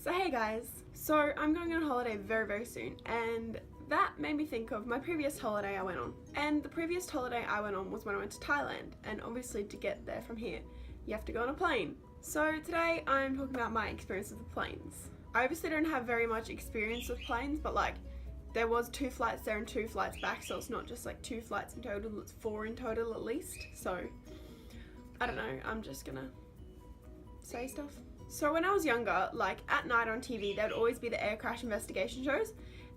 So hey guys, so I'm going on holiday very soon, and that made me think of my previous holiday I went on. And the previous holiday I went on was when I went to Thailand, and obviously to get there from here you have to go on a plane. So today I'm talking about my experience with planes. I obviously don't have very much experience with planes, but like there was 2 flights there and 2 flights back, so it's not just like 2 flights in total, it's 4 in total at least. So I don't know, I'm just gonna say stuff. So when I was younger, like at night on TV, there would always be the air crash investigation shows,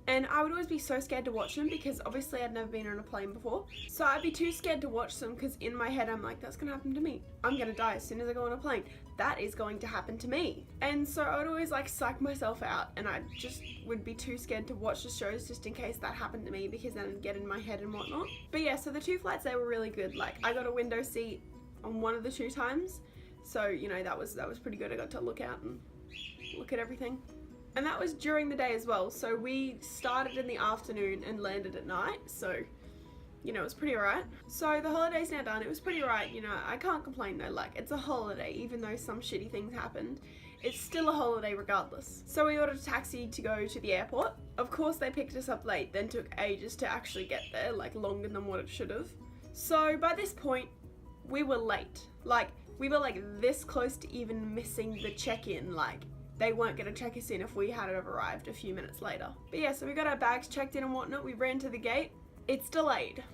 and I would always be so scared to watch them because obviously I'd never been on a plane before. So I'd be too scared to watch them because in my head I'm like, that's gonna happen to me. I'm gonna die as soon as I go on a plane. That is going to happen to me. And so I would always like psych myself out, and I just would be too scared to watch the shows just in case that happened to me, because then it'd get in my head and whatnot. But yeah, so the 2 flights, they were really good. Like I got a window seat on one of the 2 times. So, you know, that was pretty good. I got to look out and look at everything. And that was during the day as well. So we started in the afternoon and landed at night. So, you know, it was pretty alright. So the holiday's now done. It was pretty alright, you know, I can't complain though. Like, it's a holiday, even though some shitty things happened. It's still a holiday regardless. So we ordered a taxi to go to the airport. Of course they picked us up late, then took ages to actually get there, like longer than what it should have. So by this point, we were late. Like, we were like this close to even missing the check-in. Like, they weren't gonna check us in if we had arrived a few minutes later. But yeah, so we got our bags checked in and whatnot. We ran to the gate. It's delayed.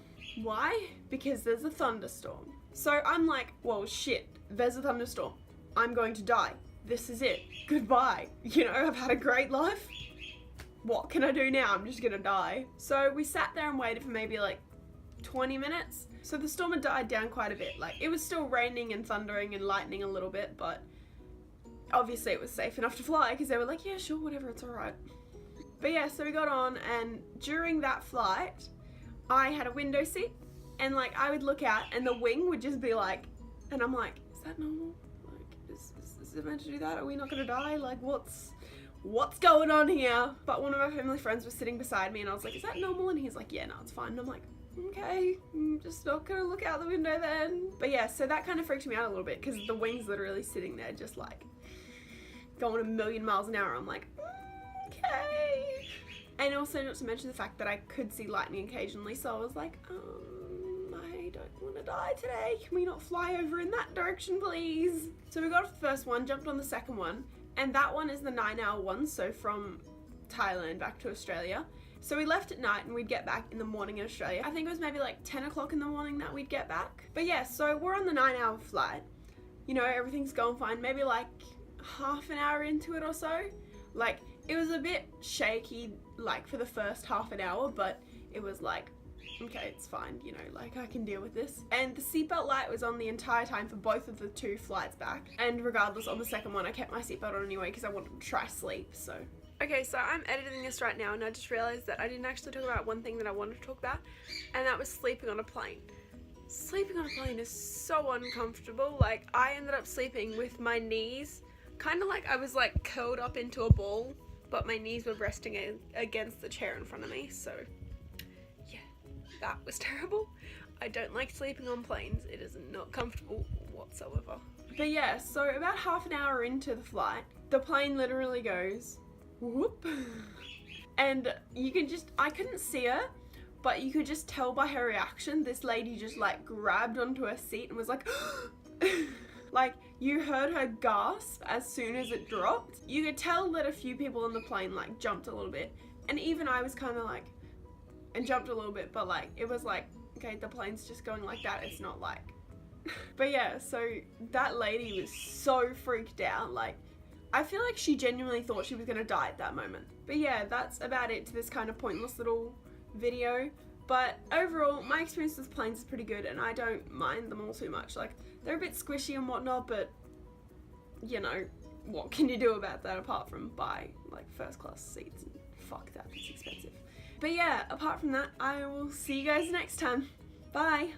Why? Because there's a thunderstorm. So I'm like, well shit, there's a thunderstorm. I'm going to die. This is it. Goodbye. You know, I've had a great life. What can I do now? I'm just gonna die. So we sat there and waited for maybe like 20 minutes. So the storm had died down quite a bit. Like, it was still raining and thundering and lightning a little bit, but obviously it was safe enough to fly because they were like, yeah, sure, whatever, it's alright. But yeah, so we got on, and during that flight, I had a window seat, and like I would look out and the wing would just be like, and I'm like, is that normal? Like, is it meant to do that? Are we not gonna die? Like, what's going on here? But one of my family friends was sitting beside me, and I was like, is that normal? And he's like, yeah, no, it's fine. And I'm like, okay, I'm just not gonna look out the window then. But yeah, so that kind of freaked me out a little bit because the wing's literally sitting there just like going a million miles an hour. I'm like, okay. And also not to mention the fact that I could see lightning occasionally, so I was like, I don't want to die today. Can we not fly over in that direction, please? So we got off the first one, jumped on the second one, and that one is the 9-hour one, so from Thailand back to Australia. So we left at night and we'd get back in the morning in Australia. I think it was maybe like 10 o'clock in the morning that we'd get back. But yeah, so we're on the 9-hour flight. You know, everything's going fine. Maybe like half an hour into it or so. Like, it was a bit shaky, like for the first half an hour, but it was like, okay, it's fine, you know, like I can deal with this. And the seatbelt light was on the entire time for both of the 2 flights back. And regardless, on the second one, I kept my seatbelt on anyway because I wanted to try sleep, so. Okay, so I'm editing this right now, and I just realized that I didn't actually talk about one thing that I wanted to talk about, and that was sleeping on a plane. Sleeping on a plane is so uncomfortable. Like, I ended up sleeping with my knees kind of like I was like curled up into a ball, but my knees were resting against the chair in front of me. So yeah, that was terrible. I don't like sleeping on planes. It is not comfortable whatsoever. But yeah, so about half an hour into the flight, the plane literally goes whoop, and you can just, I couldn't see her, but you could just tell by her reaction, this lady just like grabbed onto her seat and was like like, you heard her gasp as soon as it dropped. You could tell that a few people on the plane like jumped a little bit, and even I was kind of like, and jumped a little bit, but like it was like, okay, the plane's just going like that, it's not like but yeah, so that lady was so freaked out. Like, I feel like she genuinely thought she was gonna die at that moment. But yeah, that's about it to this kind of pointless little video. But overall, my experience with planes is pretty good, and I don't mind them all too much. Like, they're a bit squishy and whatnot, but you know, what can you do about that apart from buy like first class seats? And fuck that, it's expensive. But yeah, apart from that, I will see you guys next time. Bye!